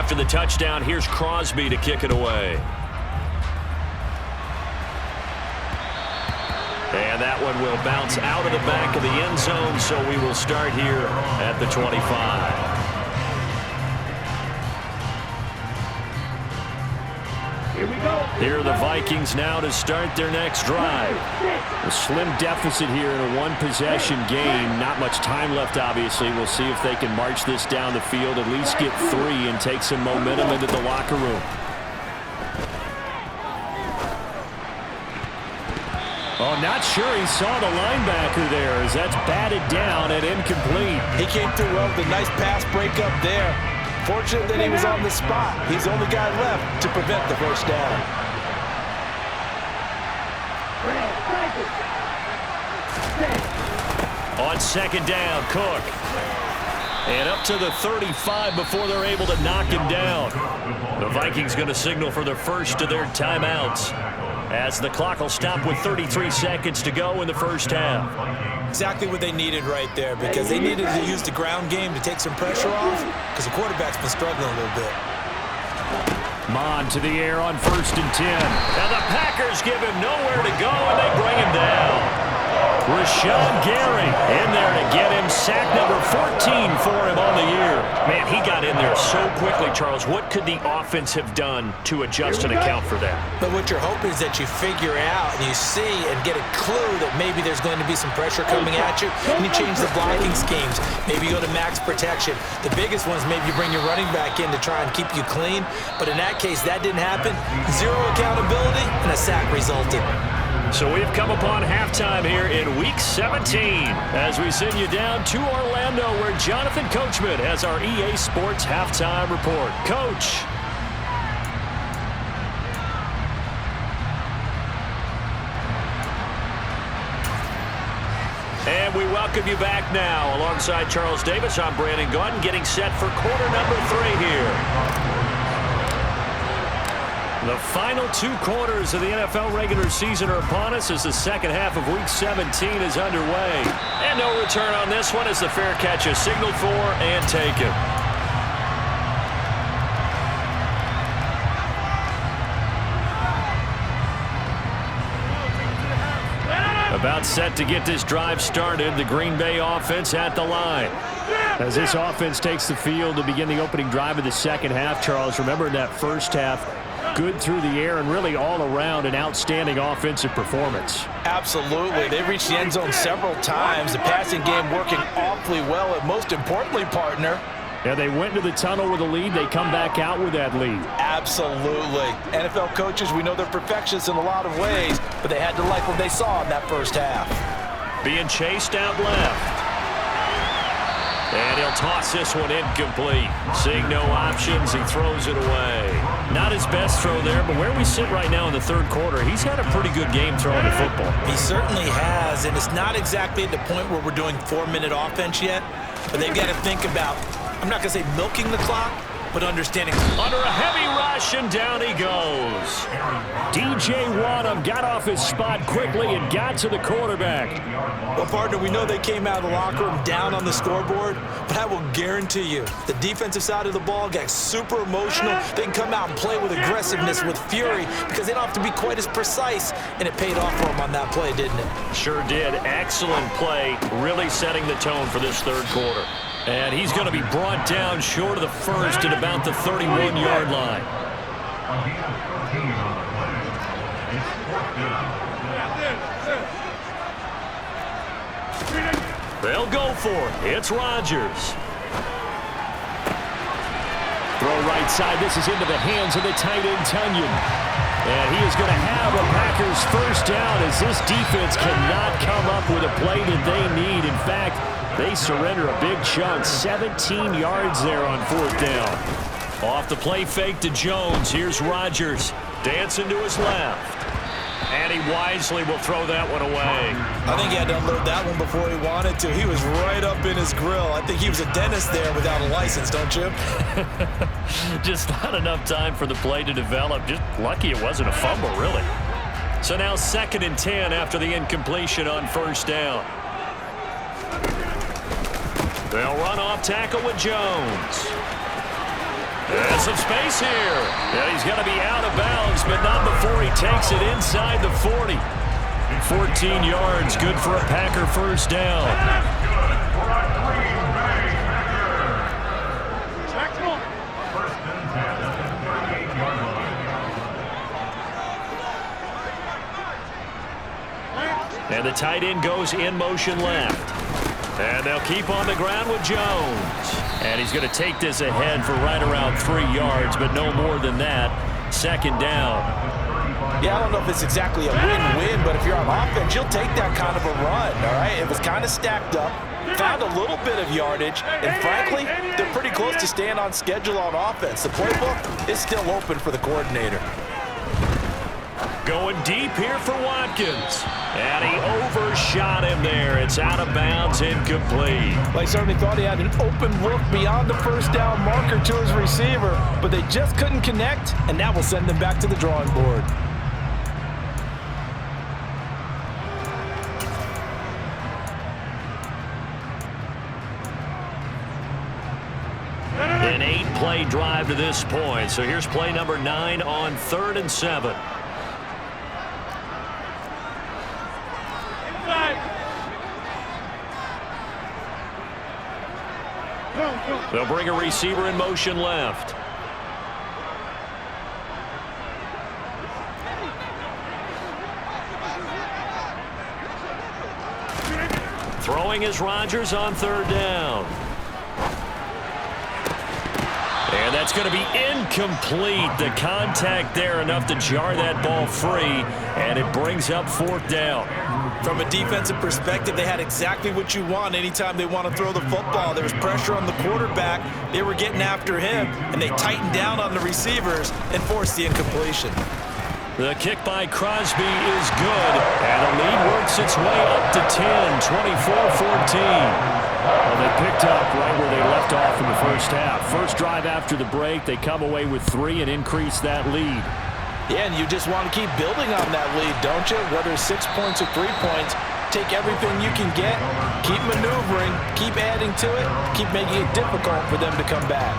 After the touchdown, here's Crosby to kick it away. And that one will bounce out of the back of the end zone, so we will start here at the 25. Here we go. Here are the Vikings now to start their next drive. A slim deficit here in a one-possession game. Not much time left, obviously. We'll see if they can march this down the field, at least get 3 and take some momentum into the locker room. Oh, not sure he saw the linebacker there as that's batted down and incomplete. He came through well with a nice pass breakup there. Fortunate that he was on the spot. He's the only guy left to prevent the first down. On second down, Cook. And up to the 35 before they're able to knock him down. The Vikings going to signal for the first of their timeouts, as the clock will stop with 33 seconds to go in the first half. Exactly what they needed right there, because they needed to use the ground game to take some pressure off, because the quarterback's been struggling a little bit. Mon to the air on 1st and 10. And the Packers give him nowhere to go, and they bring him down. Rashawn Gary in there to get him sack number 14 for him on the year. Man, he got in there so quickly, Charles. What could the offense have done to adjust and account for that? But what you're hoping is that you figure out and you see and get a clue that maybe there's going to be some pressure coming at you, and you change the blocking schemes. Maybe you go to max protection. The biggest one is maybe you bring your running back in to try and keep you clean. But in that case, that didn't happen. 0 accountability, and a sack resulted. So we've come upon halftime here in Week 17 as we send you down to Orlando, where Jonathan Coachman has our EA Sports Halftime Report. Coach. And we welcome you back now. Alongside Charles Davis, I'm Brandon Gaudin, getting set for quarter number 3 here. The final 2 quarters of the NFL regular season are upon us as the second half of Week 17 is underway. And no return on this one as the fair catch is signaled for and taken. About set to get this drive started, the Green Bay offense at the line. As this offense takes the field to begin the opening drive of the second half, Charles, remember in that first half, good through the air and really all around an outstanding offensive performance. Absolutely. They reached the end zone several times. The passing game working awfully well, and most importantly, partner, yeah, they went into the tunnel with a lead. They come back out with that lead. Absolutely. NFL coaches, we know they're perfectionists in a lot of ways, but they had to like what they saw in that first half. Being chased out left. And he'll toss this one incomplete. Seeing no options, he throws it away. Not his best throw there, but where we sit right now in the third quarter, he's had a pretty good game throwing the football. He certainly has, and it's not exactly at the point where we're doing 4-minute offense yet, but they've got to think about, I'm not going to say milking the clock, but understanding. Under a heavy rush, and down he goes. DJ Wadham got off his spot quickly and got to the quarterback. Well, partner, we know they came out of the locker room down on the scoreboard, but I will guarantee you the defensive side of the ball got super emotional. They can come out and play with aggressiveness, with fury, because they don't have to be quite as precise, and it paid off for them on that play, didn't it? Sure did. Excellent play, really setting the tone for this third quarter. And he's going to be brought down short of the first at about the 31-yard line. They'll go for it. It's Rodgers. Throw right side. This is into the hands of the tight end, Tunyon. And he is going to have a Packers first down as this defense cannot come up with a play that they need. In fact, they surrender a big chunk, 17 yards there on 4th down. Off the play fake to Jones. Here's Rodgers dancing to his left. And he wisely will throw that one away. I think he had to unload that one before he wanted to. He was right up in his grill. I think he was a dentist there without a license, don't you? Just not enough time for the play to develop. Just lucky it wasn't a fumble, really. So now 2nd and 10 after the incompletion on 1st down. They'll run off tackle with Jones. And some space here. And he's going to be out of bounds, but not before he takes it inside the 40. 14 yards, good for a Packer first down. And the tight end goes in motion left. And they'll keep on the ground with Jones. And he's going to take this ahead for right around 3 yards, but no more than that. Second down. Yeah, I don't know if it's exactly a win-win, but if you're on offense, you'll take that kind of a run, all right? It was kind of stacked up, found a little bit of yardage, and frankly, they're pretty close to staying on schedule on offense. The playbook is still open for the coordinator. Going deep here for Watkins. And he overshot him there. It's out of bounds, incomplete. Well, he certainly thought he had an open look beyond the first down marker to his receiver, but they just couldn't connect, and that will send them back to the drawing board. An 8-play drive to this point. So here's play number 9 on 3rd and 7. They'll bring a receiver in motion left. Throwing is Rodgers on 3rd down. And that's going to be incomplete. The contact there enough to jar that ball free, and it brings up 4th down. From a defensive perspective, they had exactly what you want anytime they want to throw the football. There was pressure on the quarterback. They were getting after him, and they tightened down on the receivers and forced the incompletion. The kick by Crosby is good, and the lead works its way up to 10, 24-14. Well, they picked up right where they left off in the first half. First drive after the break, they come away with 3 and increase that lead. Yeah, and you just want to keep building on that lead, don't you? Whether it's 6 points or 3 points, take everything you can get, keep maneuvering, keep adding to it, keep making it difficult for them to come back.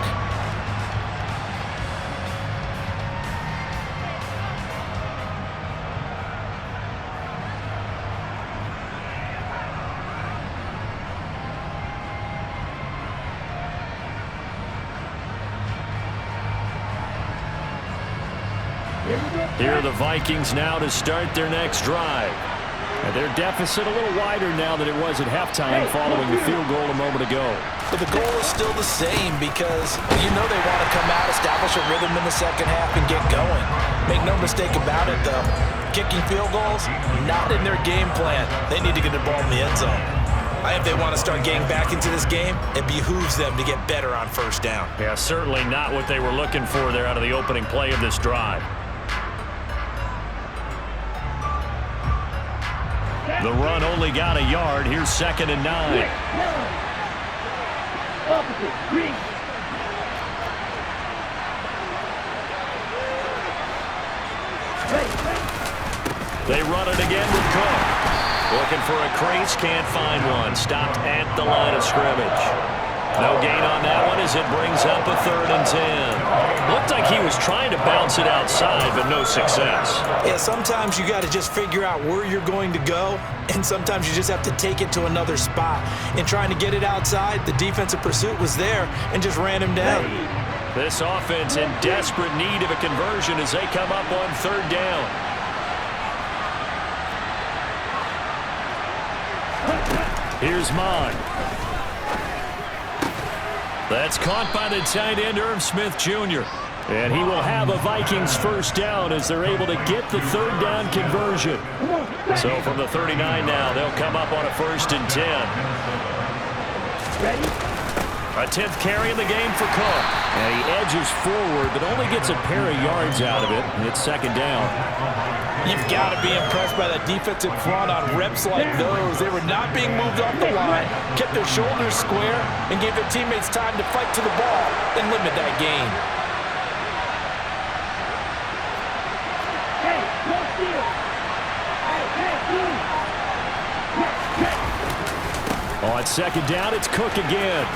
Here are the Vikings now to start their next drive. And their deficit a little wider now than it was at halftime following the field goal a moment ago. But the goal is still the same because you know they want to come out, establish a rhythm in the second half, and get going. Make no mistake about it, though. Kicking field goals, not in their game plan. They need to get the ball in the end zone. If they want to start getting back into this game, it behooves them to get better on first down. Yeah, certainly not what they were looking for there out of the opening play of this drive. The run only got a yard. Here's 2nd and 9. They run it again with Cook. Looking for a crease, can't find one. Stopped at the line of scrimmage. No gain on that one as it brings up a 3rd and 10. Looked like he was trying to bounce it outside, but no success. Yeah, sometimes you got to just figure out where you're going to go, and sometimes you just have to take it to another spot. In trying to get it outside, the defensive pursuit was there and just ran him down. This offense in desperate need of a conversion as they come up on 3rd down. Here's Mon. That's caught by the tight end, Irv Smith Jr. And he will have a Vikings first down as they're able to get the 3rd down conversion. So from the 39 now, they'll come up on a 1st and 10. A 10th carry in the game for Cook. And he edges forward, but only gets a pair of yards out of it. And it's 2nd down. You've got to be impressed by that defensive front on reps like those. They were not being moved off the line, kept their shoulders square, and gave their teammates time to fight to the ball and limit that gain. On 2nd down, it's Cook again.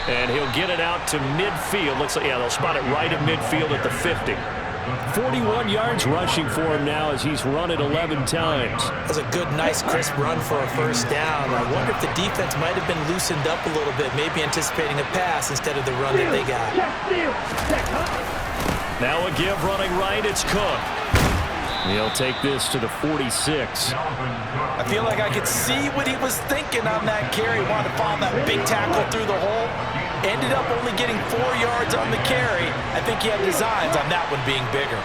And he'll get it out to midfield. Looks like, yeah, they'll spot it right at midfield at the 50. 41 yards rushing for him now as he's run it 11 times. That's a good, nice, crisp run for a first down. I wonder if the defense might have been loosened up a little bit, maybe anticipating a pass instead of the run that they got. Now a give running right, it's Cook. He'll take this to the 46. I feel like I could see what he was thinking on that carry. Wanted to follow that big tackle through the hole. Ended up only getting 4 yards on the carry. I think he had designs on that one being bigger.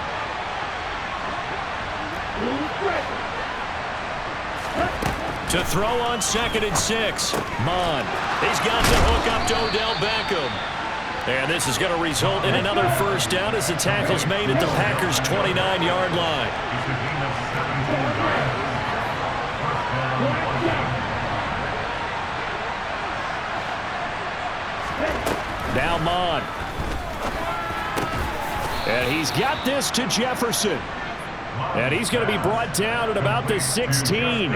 To throw on 2nd and 6. Mon. He's got the hook up to Odell Beckham. And this is going to result in another first down as the tackle's made at the Packers' 29-yard line. Now Mon. And he's got this to Jefferson. And he's going to be brought down at about the 16.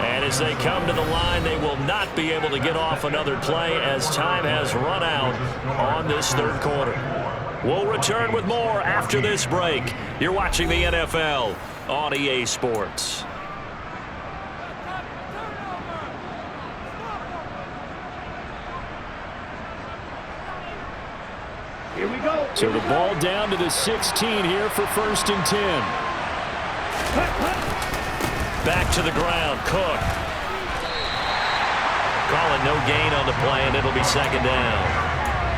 And as they come to the line, they will not be able to get off another play as time has run out on this third quarter. We'll return with more after this break. You're watching the NFL on EA Sports. Here we go. So the ball down to the 16 here for 1st and 10. Back to the ground, Cook. Calling no gain on the play, and it'll be 2nd down.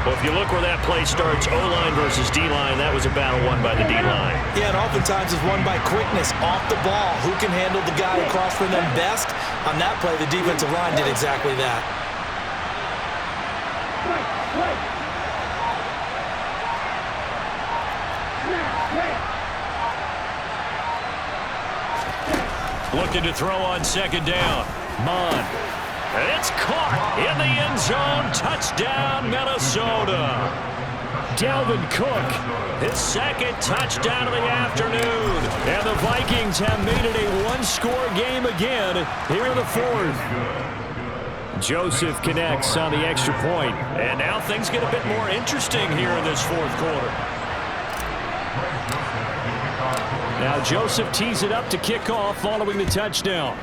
Well, if you look where that play starts, O-line versus D-line, that was a battle won by the D-line. Yeah, and oftentimes it's won by quickness off the ball. Who can handle the guy across from them best? On that play, the defensive line did exactly that. Looking to throw on 2nd down. Mon. And it's caught in the end zone. Touchdown, Minnesota. Dalvin Cook, his 2nd touchdown of the afternoon. And the Vikings have made it a one-score game again here in the 4th. Joseph connects on the extra point. And now things get a bit more interesting here in this 4th quarter. Now Joseph tees it up to kick off following the touchdown.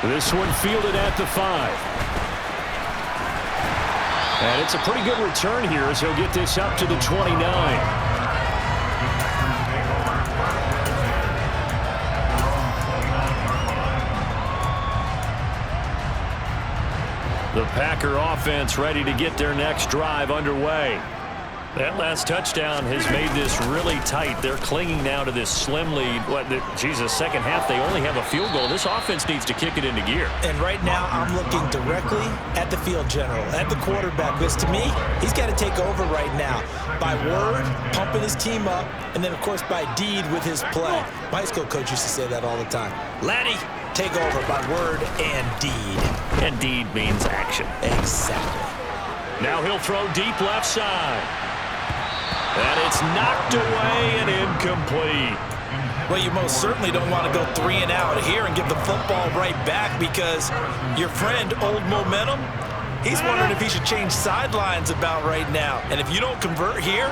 This one fielded at the 5. And it's a pretty good return here as he'll get this up to the 29. The Packer offense ready to get their next drive underway. That last touchdown has made this really tight. They're clinging now to this slim lead. Second half, they only have a field goal. This offense needs to kick it into gear. And right now, I'm looking directly at the field general, at the quarterback, because to me, he's got to take over right now. By word, pumping his team up, and then, of course, by deed with his play. My high school coach used to say that all the time. Laddie, take over by word and deed. And deed means action. Exactly. Now he'll throw deep left side. And it's knocked away and incomplete. Well, you most certainly don't want to go 3 and out here and give the football right back because your friend, Old Momentum, he's wondering if he should change sidelines about right now. And if you don't convert here,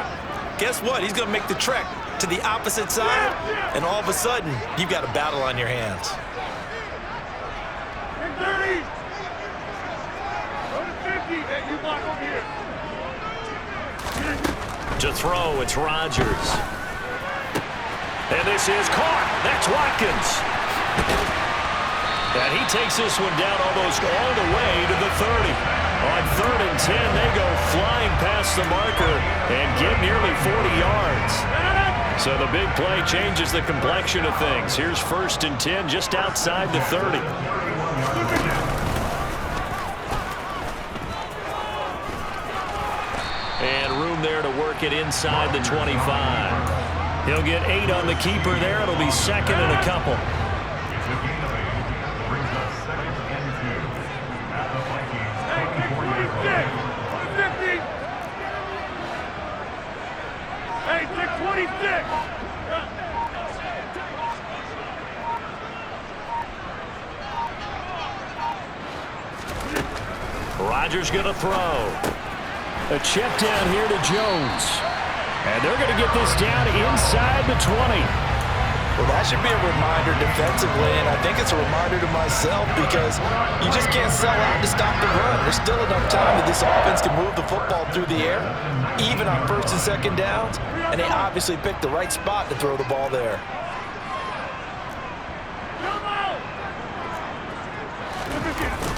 guess what? He's going to make the trek to the opposite side, and all of a sudden, you've got a battle on your hands. To throw, it's Rodgers. And this is caught. That's Watkins. And he takes this one down almost all the way to the 30. On 3rd and 10, they go flying past the marker and get nearly 40 yards. So the big play changes the complexion of things. Here's 1st and 10 just outside the 30. And room there to work it inside the 25. He'll get 8 on the keeper there. It'll be 2nd and a couple. Hey, 626. Rodgers going to throw. A check down here to Jones. And they're going to get this down inside the 20. Well, that should be a reminder defensively, and I think it's a reminder to myself because you just can't sell out to stop the run. There's still enough time that this offense can move the football through the air, even on first and second downs, and they obviously picked the right spot to throw the ball there.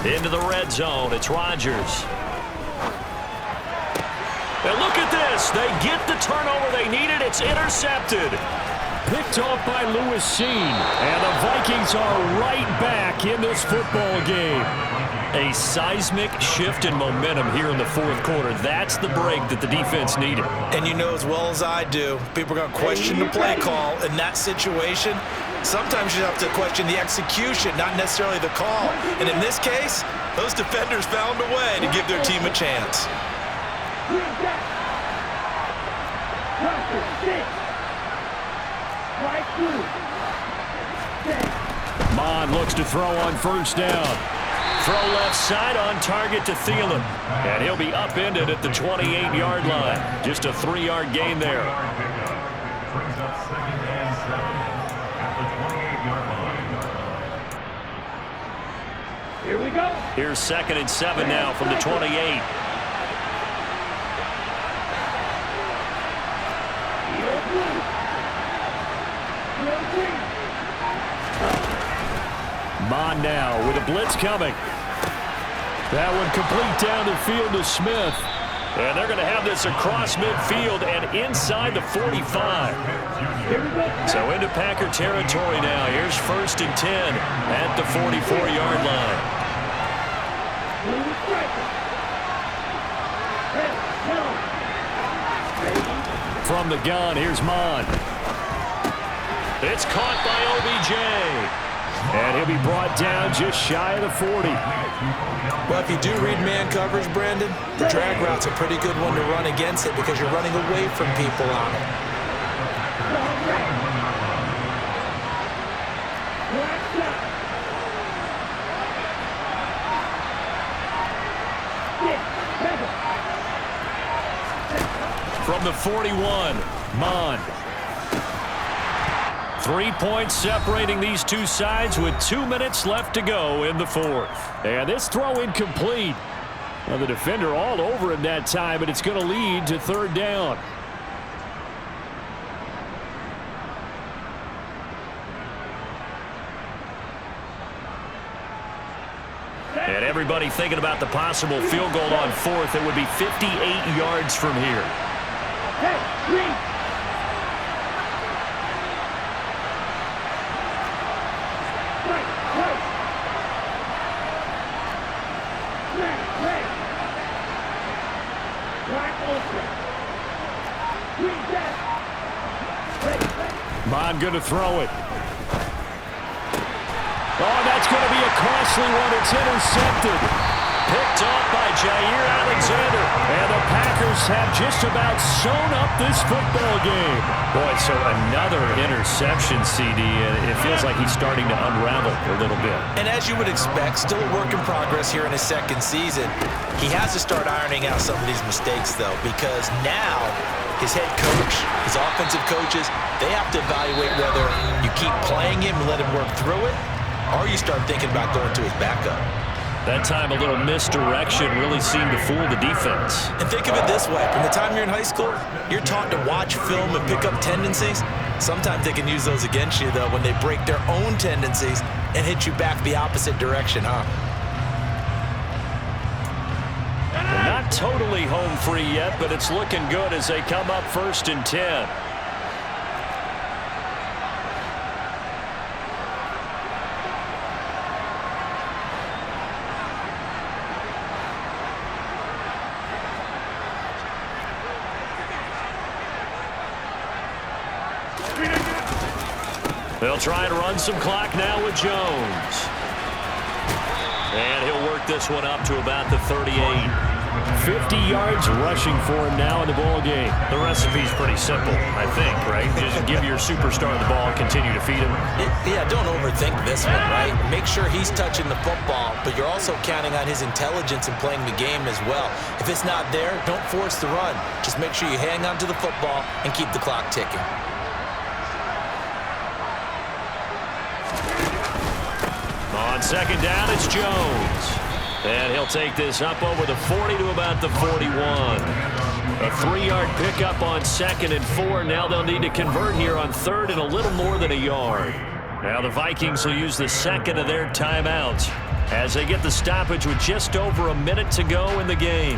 Into the red zone, it's Rodgers. And look at this. They get the turnover they needed. It's intercepted. Picked off by Lewis Seen. And the Vikings are right back in this football game. A seismic shift in momentum here in the fourth quarter. That's the break that the defense needed. And you know as well as I do, people are going to question the play call in that situation. Sometimes you have to question the execution, not necessarily the call. And in this case, those defenders found a way to give their team a chance. Mon looks to throw on first down. Throw left side on target to Thielen. And he'll be upended at the 28-yard line. Just a 3-yard gain there. Here we go. Here's 2nd and 7 now from the 28. Mon now with a blitz coming. That one complete down the field to Smith. And they're going to have this across midfield and inside the 45. So into Packer territory now. Here's 1st and 10 at the 44-yard line. From the gun, here's Mon. It's caught by OBJ. And he'll be brought down just shy of the 40. Well, if you do read man coverage, Brandon, the drag route's a pretty good one to run against it because you're running away from people on it. From the 41, Mon. 3 points separating these two sides with 2 minutes left to go in the fourth. And this throw incomplete. Well, the defender all over him that time, but it's going to lead to 3rd down. And everybody thinking about the possible field goal on 4th. It would be 58 yards from here. Hey, green. Mon going to throw it. Oh, that's going to be a costly one. It's intercepted. Picked off by Jair Alexander. And the Packers have just about sewn up this football game. Boy, so another interception, CD, and it feels like he's starting to unravel a little bit. And as you would expect, still a work in progress here in his 2nd season. He has to start ironing out some of these mistakes, though, because now his head coach, his offensive coaches, they have to evaluate whether you keep playing him and let him work through it, or you start thinking about going to his backup. That time a little misdirection really seemed to fool the defense. And think of it this way. From the time you're in high school, you're taught to watch film and pick up tendencies. Sometimes they can use those against you, though, when they break their own tendencies and hit you back the opposite direction, huh? They're not totally home free yet, but it's looking good as they come up 1st and 10. They'll try and run some clock now with Jones. And he'll work this one up to about the 38. 50 yards rushing for him now in the ball game. The recipe's pretty simple, I think, right? Just give your superstar the ball and continue to feed him. Yeah, don't overthink this one, right? Make sure he's touching the football, but you're also counting on his intelligence in playing the game as well. If it's not there, don't force the run. Just make sure you hang on to the football and keep the clock ticking. On second down, it's Jones. And he'll take this up over the 40 to about the 41. A 3-yard pickup on 2nd and 4. Now they'll need to convert here on 3rd and a little more than a yard. Now the Vikings will use the second of their timeouts as they get the stoppage with just over a minute to go in the game.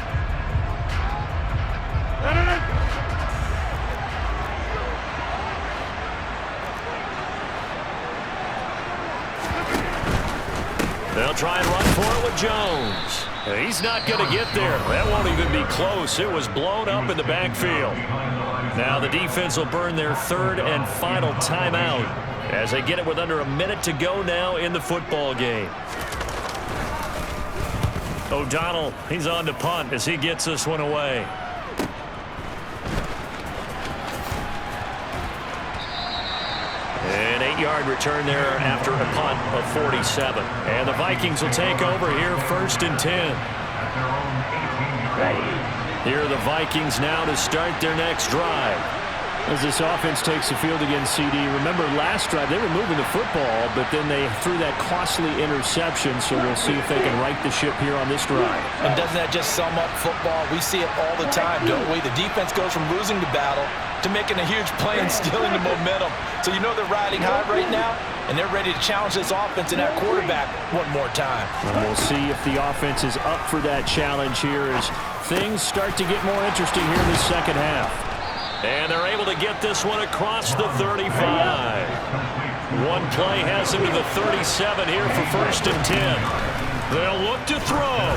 They'll try and run for it with Jones. He's not going to get there. That won't even be close. It was blown up in the backfield. Now the defense will burn their 3rd and final timeout as they get it with under a minute to go now in the football game. O'Donnell, he's on to punt as he gets this one away. An 8-yard return there after a punt of 47. And the Vikings will take over here 1st and 10. Here are the Vikings now to start their next drive. As this offense takes the field against CD, remember last drive they were moving the football, but then they threw that costly interception, so we'll see if they can right the ship here on this drive. And doesn't that just sum up football? We see it all the time, don't we? The defense goes from losing the battle to making a huge play and stealing the momentum. So you know they're riding high right now, and they're ready to challenge this offense and that quarterback one more time. And we'll see if the offense is up for that challenge here as things start to get more interesting here in the second half. And they're able to get this one across the 35. One play has him to the 37 here for 1st and 10. They'll look to throw.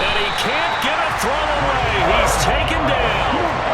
And he can't get a throw away. He's taken down.